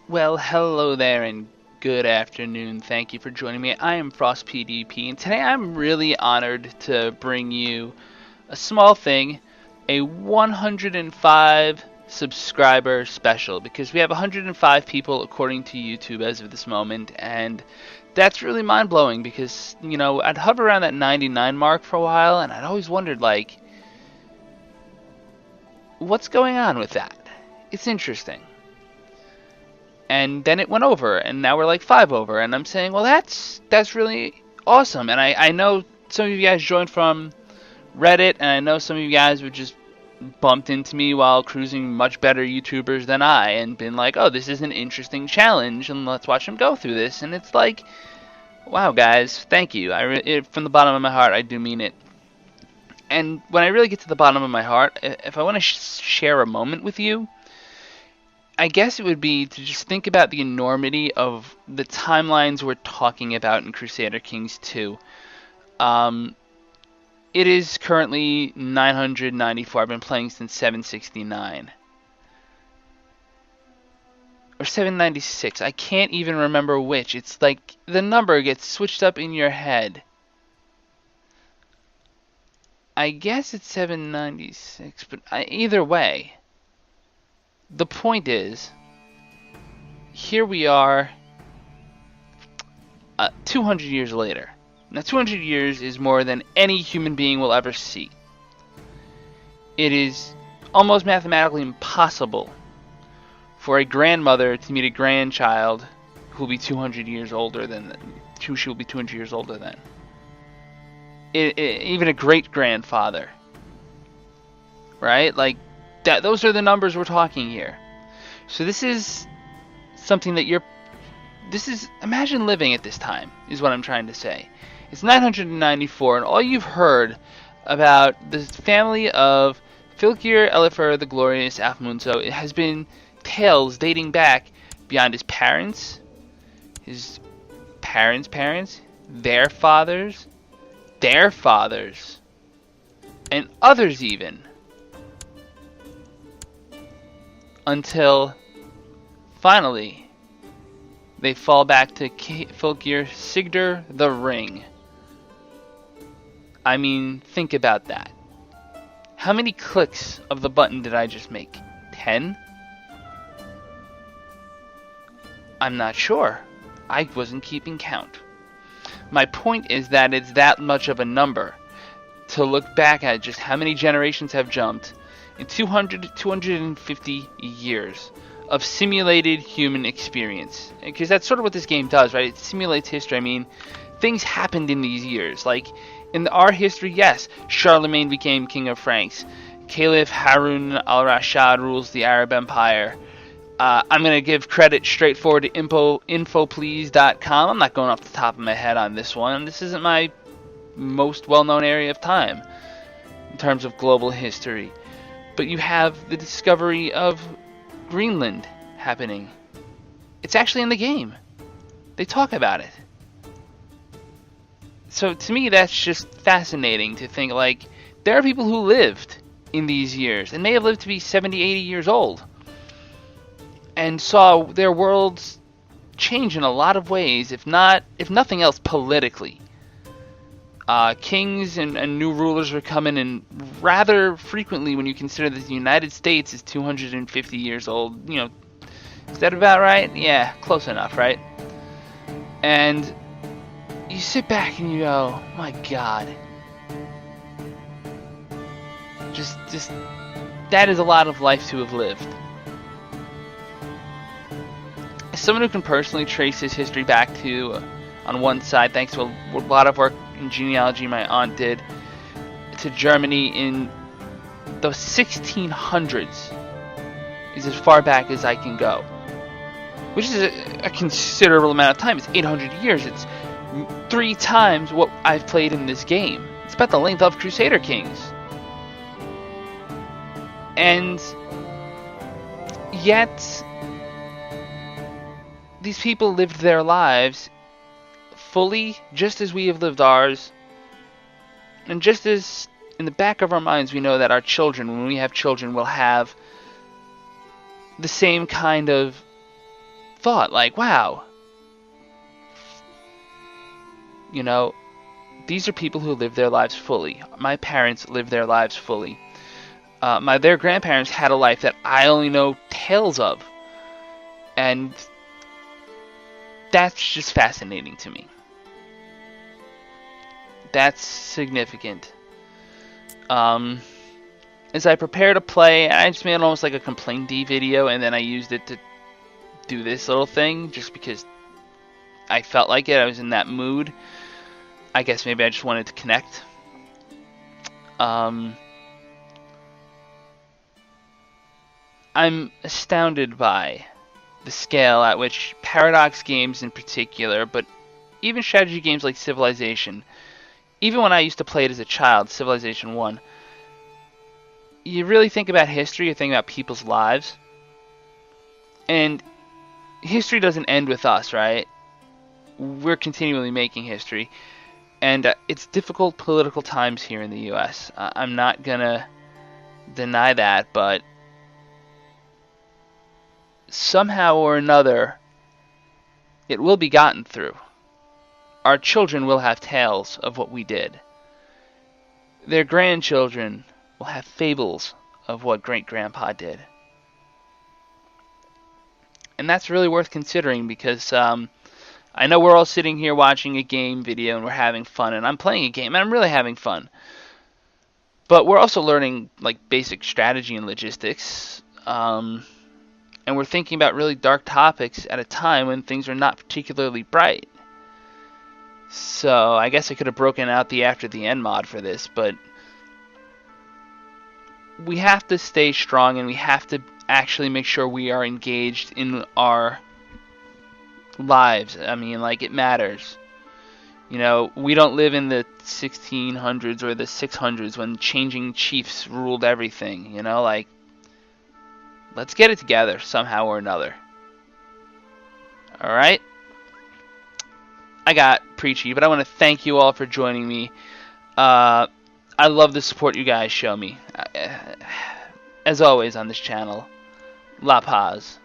Well, hello there and good afternoon. Thank you for joining me. I am Frost PDP, and today I'm really honored to bring you a small thing, a 105 subscriber special, because we have 105 people according to YouTube as of this moment, and that's really mind-blowing because, I'd hover around that 99 mark for a while, and I'd always wondered, what's going on with that? It's interesting. And then it went over, and now we're like 5 over, and I'm saying, well, that's really awesome. And I know some of you guys joined from Reddit, and I know some of you guys would just bumped into me while cruising much better YouTubers than I, and been like, oh, this is an interesting challenge, and let's watch them go through this. And it's like, wow, guys, thank you. From the bottom of my heart, I do mean it. And when I really get to the bottom of my heart, if I want to share a moment with you, I guess it would be to just think about the enormity of the timelines we're talking about in Crusader Kings 2. It is currently 994. I've been playing since 769. Or 796. I can't even remember which. It's like the number gets switched up in your head. I guess it's 796, but either way. The point is, here we are 200 years later. Now, 200 years is more than any human being will ever see. It is almost mathematically impossible for a grandmother to meet a grandchild who will be 200 years older than she will be 200 years older than. Even a great-grandfather. Right? Like, those are the numbers we're talking here. So this is something that imagine living at this time, is what I'm trying to say. It's 994, and all you've heard about the family of Fylkir Elifer the Glorious Afmunso, it has been tales dating back beyond his parents, their fathers, and others even. Until, finally, they fall back to Fylkir Sigdur the Ring. I mean, think about that. How many clicks of the button did I just make? 10? I'm not sure. I wasn't keeping count. My point is that it's that much of a number to look back at just how many generations have jumped in 200 to 250 years of simulated human experience. Because that's sort of what this game does, right? It simulates history. I mean, things happened in these years. Like, in our history, yes, Charlemagne became king of Franks. Caliph Harun al-Rashid rules the Arab Empire. I'm going to give credit straightforward to infoplease.com. I'm not going off the top of my head on this one. This isn't my most well-known area of time in terms of global history. But you have the discovery of Greenland happening. It's actually in the game. They talk about it. So to me, that's just fascinating to think, like, there are people who lived in these years, and may have lived to be 70, 80 years old, and saw their worlds change in a lot of ways, if nothing else, politically. Kings and new rulers are coming in rather frequently when you consider that the United States is 250 years old. Is that about right? Yeah, close enough, right? And you sit back and you go, my God. Just that is a lot of life to have lived. As someone who can personally trace his history back to, on one side, thanks to a lot of work in genealogy my aunt did, to Germany in the 1600s, is as far back as I can go. Which is a considerable amount of time. It's 800 years. It's 3 times what I've played in this game. It's about the length of Crusader Kings. And yet, these people lived their lives fully, just as we have lived ours, and just as in the back of our minds we know that our children, when we have children, will have the same kind of thought, like, wow, you know, these are people who live their lives fully. My parents lived their lives fully. Their grandparents had a life that I only know tales of. And that's just fascinating to me. That's significant. As I prepare to play, I just made almost like a complaint-y video, and then I used it to do this little thing, just because I felt like it. I was in that mood. I guess maybe I just wanted to connect. I'm astounded by the scale at which Paradox games in particular, but even strategy games like Civilization, even when I used to play it as a child, Civilization 1, you really think about history, you think about people's lives, and history doesn't end with us, right? We're continually making history, and it's difficult political times here in the U.S. I'm not gonna deny that, but somehow or another, it will be gotten through. Our children will have tales of what we did. Their grandchildren will have fables of what great-grandpa did. And that's really worth considering, because I know we're all sitting here watching a game video and we're having fun, and I'm playing a game and I'm really having fun. But we're also learning like basic strategy and logistics. And we're thinking about really dark topics at a time when things are not particularly bright. So I guess I could have broken out the After the End mod for this, but we have to stay strong, and we have to actually make sure we are engaged in our lives. I mean, like, it matters. You know, we don't live in the 1600s or the 600s when changing chiefs ruled everything. You know, like, let's get it together somehow or another. Alright? I got preachy, but I want to thank you all for joining me. I love the support you guys show me. As always on this channel, La Paz.